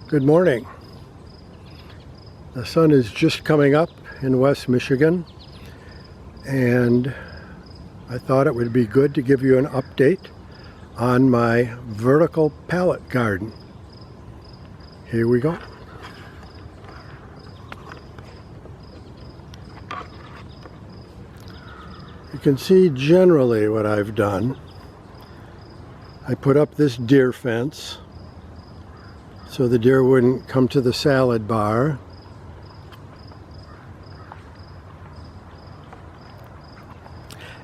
Good morning. The sun is just coming up in West Michigan, and I thought it would be good to give you an update on my vertical pallet garden. Here we go. You can see generally what I've done. I put up this deer fence so the deer wouldn't come to the salad bar.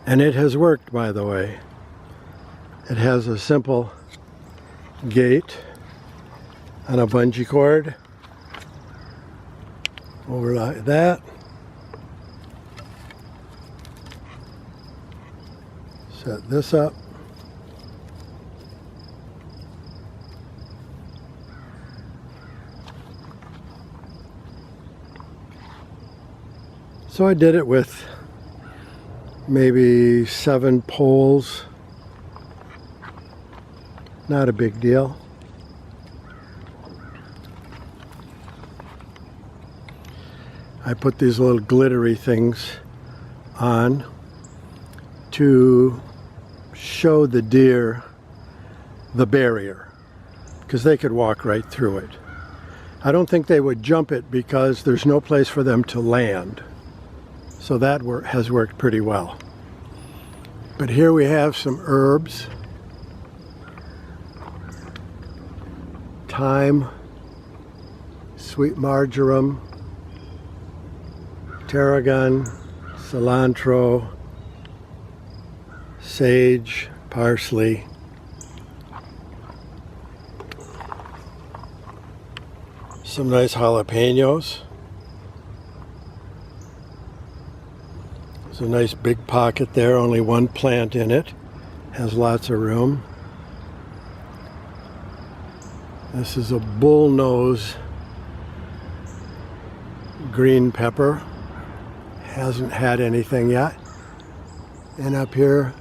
And it has worked, by the way. It has a simple gate on a bungee cord over like that. Set this up. So I did it with maybe 7 poles. Not a big deal. I put these little glittery things on to show the deer the barrier, because they could walk right through it. I don't think they would jump it because there's no place for them to land. So that has worked pretty well. But here we have some herbs. Thyme, sweet marjoram, tarragon, cilantro, sage, parsley. Some nice jalapenos. There's a nice big pocket there, only one plant in it. Has lots of room. This is a bullnose green pepper. Hasn't had anything yet. And up here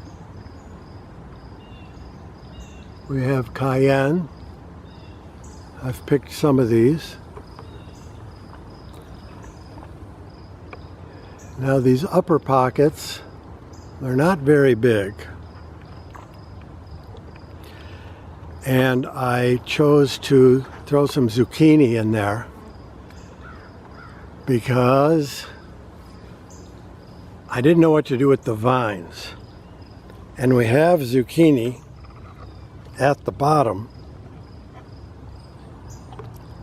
we have cayenne. I've picked some of these. Now these upper pockets, they're not very big. And I chose to throw some zucchini in there because I didn't know what to do with the vines. And we have zucchini at the bottom.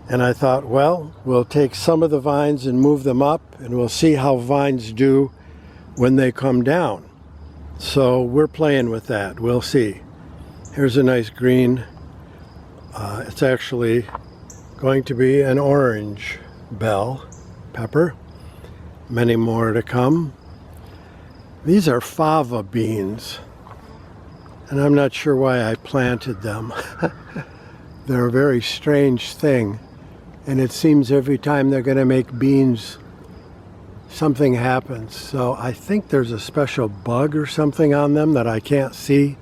And I thought, well, we'll take some of the vines and move them up, and we'll see how vines do when they come down. So we're playing with that. We'll see. Here's a nice green. It's actually going to be an orange bell pepper. Many more to come. These are fava beans, and I'm not sure why I planted them. They're a very strange thing. And it seems every time they're going to make beans, something happens. So I think there's a special bug or something on them that I can't see.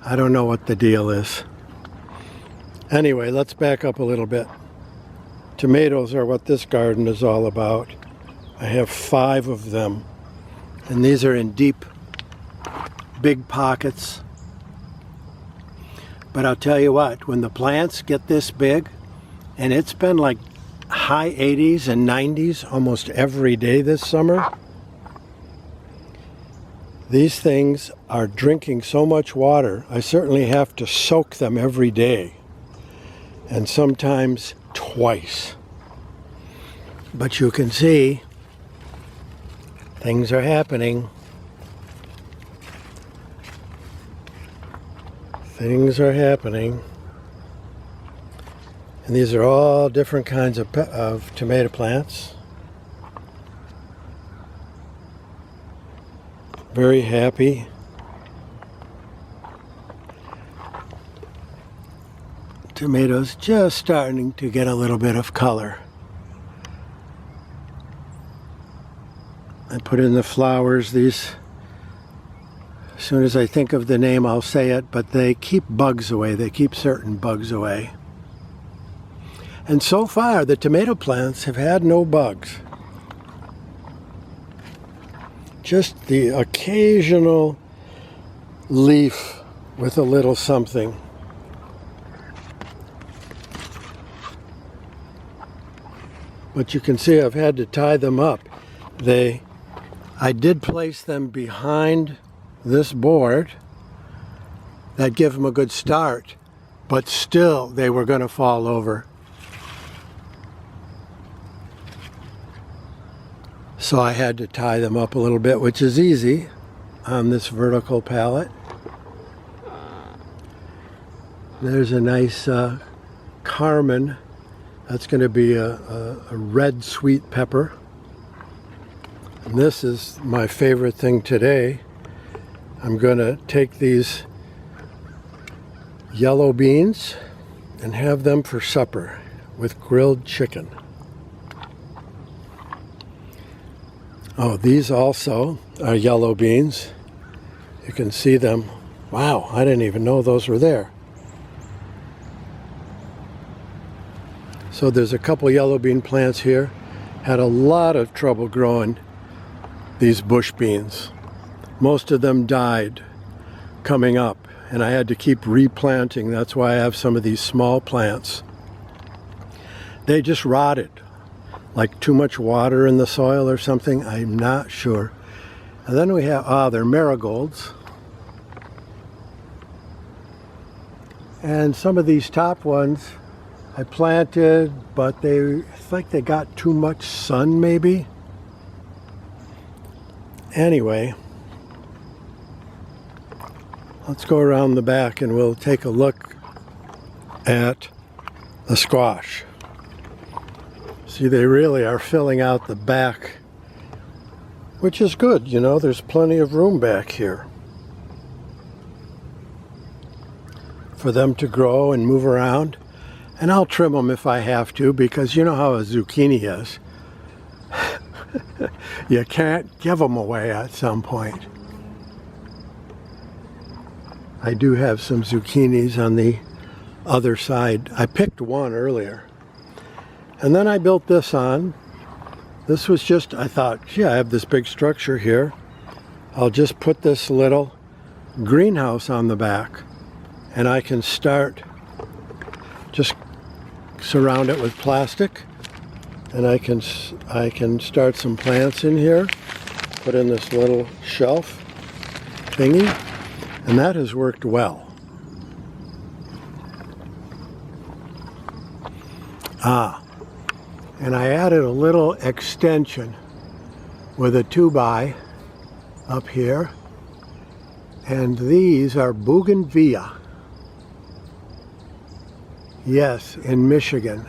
I don't know what the deal is. Anyway, let's back up a little bit. Tomatoes are what this garden is all about. I have 5 of them. And these are in deep, big pockets. But I'll tell you what, when the plants get this big, and it's been like high 80s and 90s almost every day this summer. These things are drinking so much water, I certainly have to soak them every day. And sometimes twice. But you can see things are happening. Things are happening. And these are all different kinds of tomato plants. Very happy. Tomatoes just starting to get a little bit of color. I put in the flowers. These, as soon as I think of the name, I'll say it, but they keep bugs away. They keep certain bugs away. And so far, the tomato plants have had no bugs. Just the occasional leaf with a little something. But you can see I've had to tie them up. I did place them behind this board. That gave them a good start, but still they were going to fall over. So I had to tie them up a little bit, which is easy on this vertical pallet. There's a nice Carmen. That's going to be a red sweet pepper. And this is my favorite thing today. I'm going to take these yellow beans and have them for supper with grilled chicken. Oh, these also are yellow beans. You can see them. Wow, I didn't even know those were there. So there's a couple yellow bean plants here. Had a lot of trouble growing these bush beans. Most of them died coming up, and I had to keep replanting. That's why I have some of these small plants. They just rotted, like too much water in the soil or something. I'm not sure. And then we have, they're marigolds. And some of these top ones I planted, but it's like they got too much sun maybe. Anyway, let's go around the back and we'll take a look at the squash. See, they really are filling out the back, which is good, you know, there's plenty of room back here for them to grow and move around. And I'll trim them if I have to, because you know how a zucchini is. You can't give them away at some point. I do have some zucchinis on the other side. I picked one earlier. And then I built this on. This was just, I thought, gee, I have this big structure here. I'll just put this little greenhouse on the back, and I can start, just surround it with plastic, and I can start some plants in here, put in this little shelf thingy, and that has worked well. And I added a little extension with a 2x up here, and these are bougainvillea. Yes, in Michigan.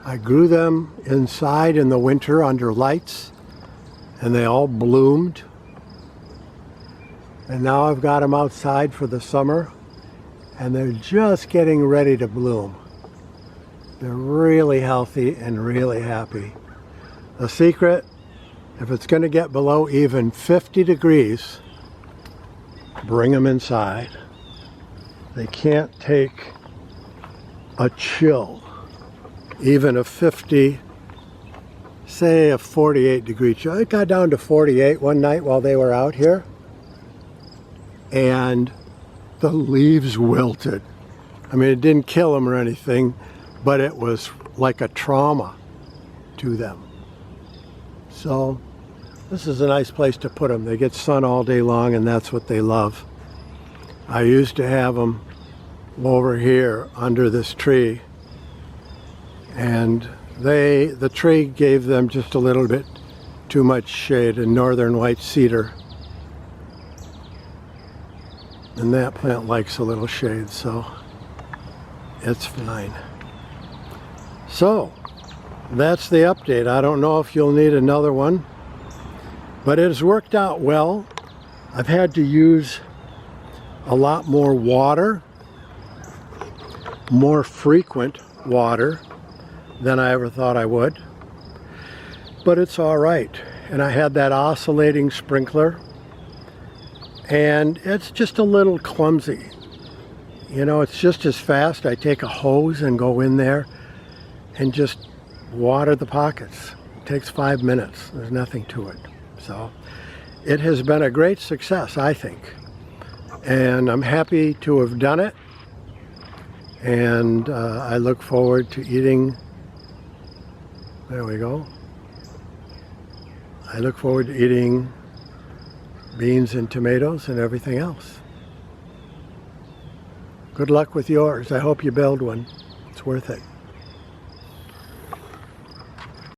I grew them inside in the winter under lights, and they all bloomed. And now I've got them outside for the summer, and they're just getting ready to bloom. They're really healthy and really happy. The secret, if it's going to get below even 50 degrees, bring them inside. They can't take a chill, even a 50, say a 48 degree chill. It got down to 48 one night while they were out here, and the leaves wilted. I mean, it didn't kill them or anything, but it was like a trauma to them. So this is a nice place to put them. They get sun all day long, and that's what they love. I used to have them over here under this tree, and the tree gave them just a little bit too much shade, a northern white cedar, and that plant likes a little shade, so it's fine. So that's the update. I don't know if you'll need another one, but it has worked out well. I've had to use a lot more water, more frequent water than I ever thought I would, but it's all right. And I had that oscillating sprinkler, and it's just a little clumsy. You know, it's just as fast. I take a hose and go in there and just water the pockets. It takes 5 minutes. There's nothing to it. So it has been a great success, I think. And I'm happy to have done it. And I look forward to eating. There we go. I look forward to eating beans and tomatoes and everything else. Good luck with yours. I hope you build one. It's worth it.